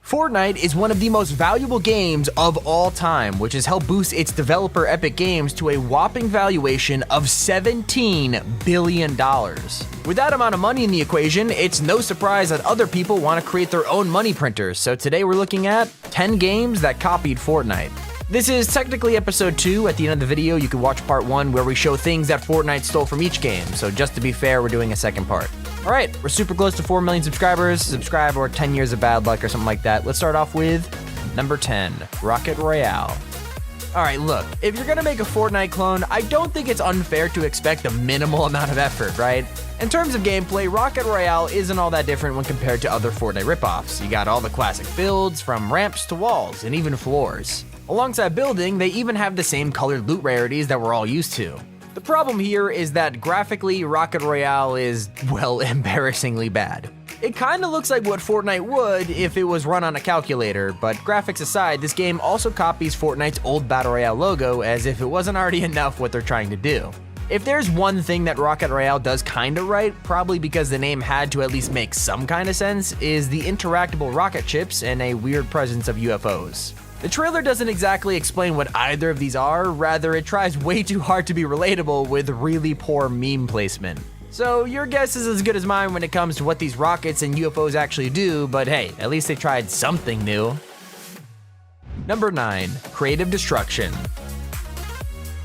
Fortnite is one of the most valuable games of all time, which has helped boost its developer Epic Games to a whopping valuation of $17 billion. With that amount of money in the equation, it's no surprise that other people want to create their own money printers, so today we're looking at 10 games that copied Fortnite. This is technically episode 2. At the end of the video, you can watch part 1 where we show things that Fortnite stole from each game, so just to be fair, we're doing a second part. Alright, we're super close to 4 million subscribers. Subscribe or 10 years of bad luck or something like that. Let's start off with number 10, Rocket Royale. Alright, look, if you're gonna make a Fortnite clone, I don't think it's unfair to expect a minimal amount of effort, right? In terms of gameplay, Rocket Royale isn't all that different when compared to other Fortnite ripoffs. You got all the classic builds, from ramps to walls, and even floors. Alongside building, they even have the same colored loot rarities that we're all used to. The problem here is that graphically, Rocket Royale is, well, embarrassingly bad. It kinda looks like what Fortnite would if it was run on a calculator, but graphics aside, this game also copies Fortnite's old Battle Royale logo as if it wasn't already enough what they're trying to do. If there's one thing that Rocket Royale does kinda right, probably because the name had to at least make some kinda sense, is the interactable rocket ships and a weird presence of UFOs. The trailer doesn't exactly explain what either of these are, rather it tries way too hard to be relatable with really poor meme placement. So your guess is as good as mine when it comes to what these rockets and UFOs actually do, but hey, at least they tried something new. Number 9, Creative Destruction.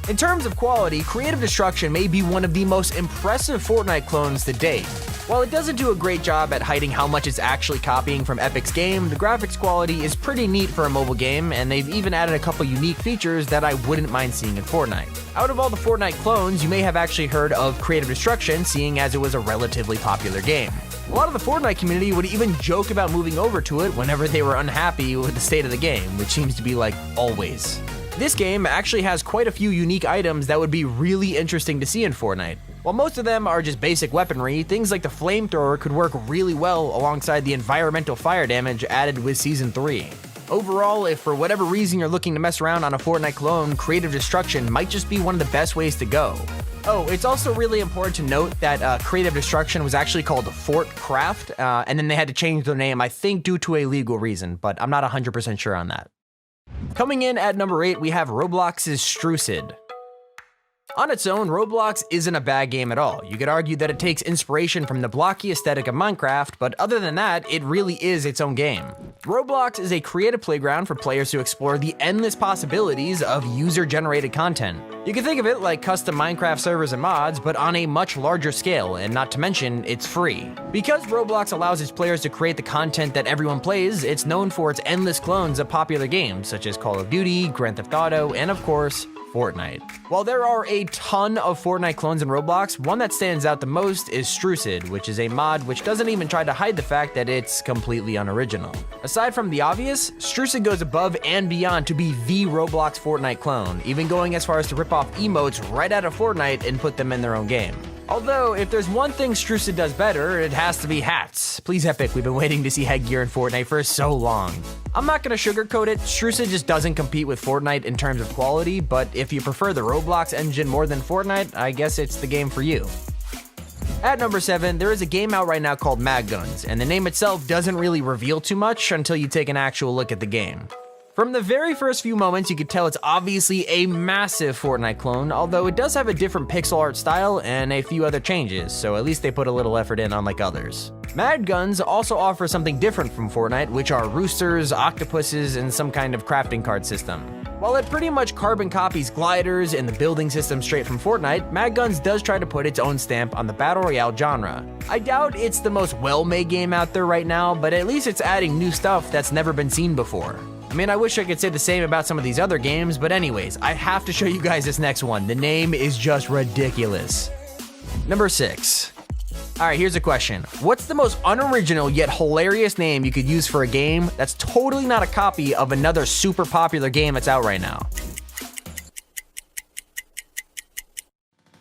In terms of quality, Creative Destruction may be one of the most impressive Fortnite clones to date. While it doesn't do a great job at hiding how much it's actually copying from Epic's game, the graphics quality is pretty neat for a mobile game, and they've even added a couple unique features that I wouldn't mind seeing in Fortnite. Out of all the Fortnite clones, you may have actually heard of Creative Destruction, seeing as it was a relatively popular game. A lot of the Fortnite community would even joke about moving over to it whenever they were unhappy with the state of the game, which seems to be like always. This game actually has quite a few unique items that would be really interesting to see in Fortnite. While most of them are just basic weaponry, things like the flamethrower could work really well alongside the environmental fire damage added with Season 3. Overall, if for whatever reason you're looking to mess around on a Fortnite clone, Creative Destruction might just be one of the best ways to go. Oh, it's also really important to note that Creative Destruction was actually called Fortcraft, and then they had to change their name, I think due to a legal reason, but I'm not 100% sure on that. Coming in at number 8, we have Roblox's Strucid. On its own, Roblox isn't a bad game at all. You could argue that it takes inspiration from the blocky aesthetic of Minecraft, but other than that, it really is its own game. Roblox is a creative playground for players to explore the endless possibilities of user-generated content. You can think of it like custom Minecraft servers and mods, but on a much larger scale, and not to mention, it's free. Because Roblox allows its players to create the content that everyone plays, it's known for its endless clones of popular games, such as Call of Duty, Grand Theft Auto, and of course, Fortnite. While there are a ton of Fortnite clones in Roblox, one that stands out the most is Strucid, which is a mod which doesn't even try to hide the fact that it's completely unoriginal. Aside from the obvious, Strucid goes above and beyond to be the Roblox Fortnite clone, even going as far as to rip off emotes right out of Fortnite and put them in their own game. Although, if there's one thing Strucid does better, it has to be hats. Please Epic, we've been waiting to see headgear in Fortnite for so long. I'm not gonna sugarcoat it, Strucid just doesn't compete with Fortnite in terms of quality, but if you prefer the Roblox engine more than Fortnite, I guess it's the game for you. At number 7, there is a game out right now called Mad Guns, and the name itself doesn't really reveal too much until you take an actual look at the game. From the very first few moments, you could tell it's obviously a massive Fortnite clone, although it does have a different pixel art style and a few other changes, so at least they put a little effort in unlike others. Mad Guns also offers something different from Fortnite, which are roosters, octopuses, and some kind of crafting card system. While it pretty much carbon copies gliders and the building system straight from Fortnite, Mad Guns does try to put its own stamp on the Battle Royale genre. I doubt it's the most well-made game out there right now, but at least it's adding new stuff that's never been seen before. I mean, I wish I could say the same about some of these other games, but anyways, I have to show you guys this next one. The name is just ridiculous. Number 6. Alright, here's a question. What's the most unoriginal yet hilarious name you could use for a game that's totally not a copy of another super popular game that's out right now?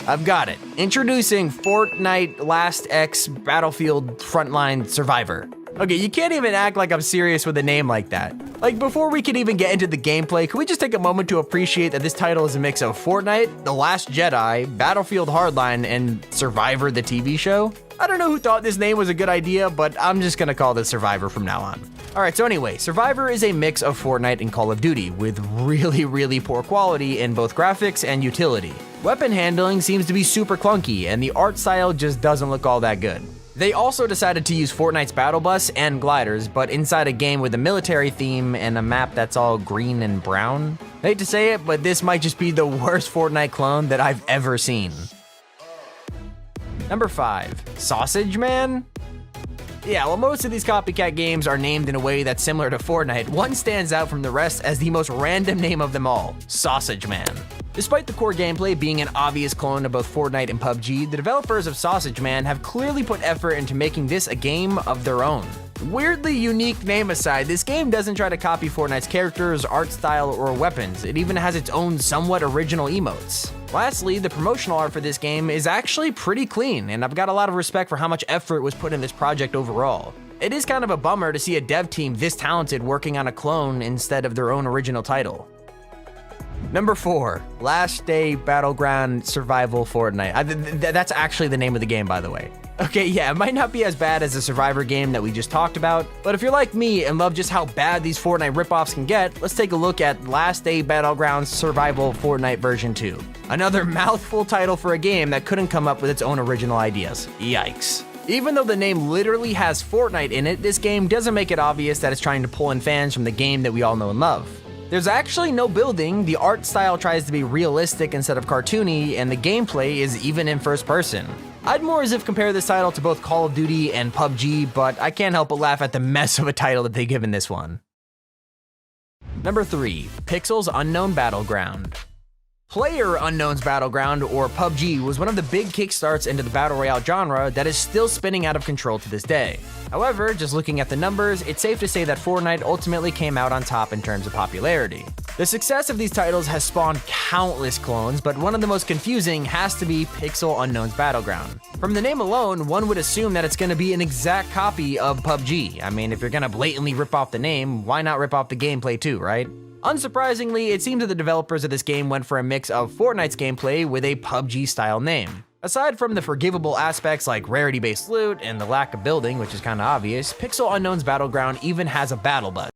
I've got it. Introducing Fortnite Last X Battlefield Frontline Survivor. Okay, you can't even act like I'm serious with a name like that. Like, before we can even get into the gameplay, can we just take a moment to appreciate that this title is a mix of Fortnite, The Last Jedi, Battlefield Hardline, and Survivor the TV show? I don't know who thought this name was a good idea, but I'm just gonna call this Survivor from now on. Alright, so anyway, Survivor is a mix of Fortnite and Call of Duty, with really poor quality in both graphics and utility. Weapon handling seems to be super clunky, and the art style just doesn't look all that good. They also decided to use Fortnite's battle bus and gliders, but inside a game with a military theme and a map that's all green and brown. I hate to say it, but this might just be the worst Fortnite clone that I've ever seen. Number 5. Sausage Man? Yeah, while most of these copycat games are named in a way that's similar to Fortnite, one stands out from the rest as the most random name of them all, Sausage Man. Despite the core gameplay being an obvious clone of both Fortnite and PUBG, the developers of Sausage Man have clearly put effort into making this a game of their own. Weirdly unique name aside, this game doesn't try to copy Fortnite's characters, art style, or weapons. It even has its own somewhat original emotes. Lastly, the promotional art for this game is actually pretty clean, and I've got a lot of respect for how much effort was put in this project overall. It is kind of a bummer to see a dev team this talented working on a clone instead of their own original title. Number 4, Last Day Battleground Survival Fortnite. That's actually the name of the game, by the way. Okay, yeah, it might not be as bad as the Survivor game that we just talked about, but if you're like me and love just how bad these Fortnite ripoffs can get, let's take a look at Last Day Battleground Survival Fortnite version 2. Another mouthful title for a game that couldn't come up with its own original ideas. Yikes. Even though the name literally has Fortnite in it, this game doesn't make it obvious that it's trying to pull in fans from the game that we all know and love. There's actually no building, the art style tries to be realistic instead of cartoony, and the gameplay is even in first person. I'd more as if compare this title to both Call of Duty and PUBG, but I can't help but laugh at the mess of a title that they've given this one. Number 3, Pixel's Unknown Battleground. PlayerUnknown's Battleground, or PUBG, was one of the big kickstarts into the Battle Royale genre that is still spinning out of control to this day. However, just looking at the numbers, it's safe to say that Fortnite ultimately came out on top in terms of popularity. The success of these titles has spawned countless clones, but one of the most confusing has to be PixelUnknown's Battleground. From the name alone, one would assume that it's going to be an exact copy of PUBG. I mean, if you're going to blatantly rip off the name, why not rip off the gameplay too, right? Unsurprisingly, it seems that the developers of this game went for a mix of Fortnite's gameplay with a PUBG-style name. Aside from the forgivable aspects like rarity-based loot and the lack of building, which is kinda obvious, PixelUnknown's Battleground even has a battle bus.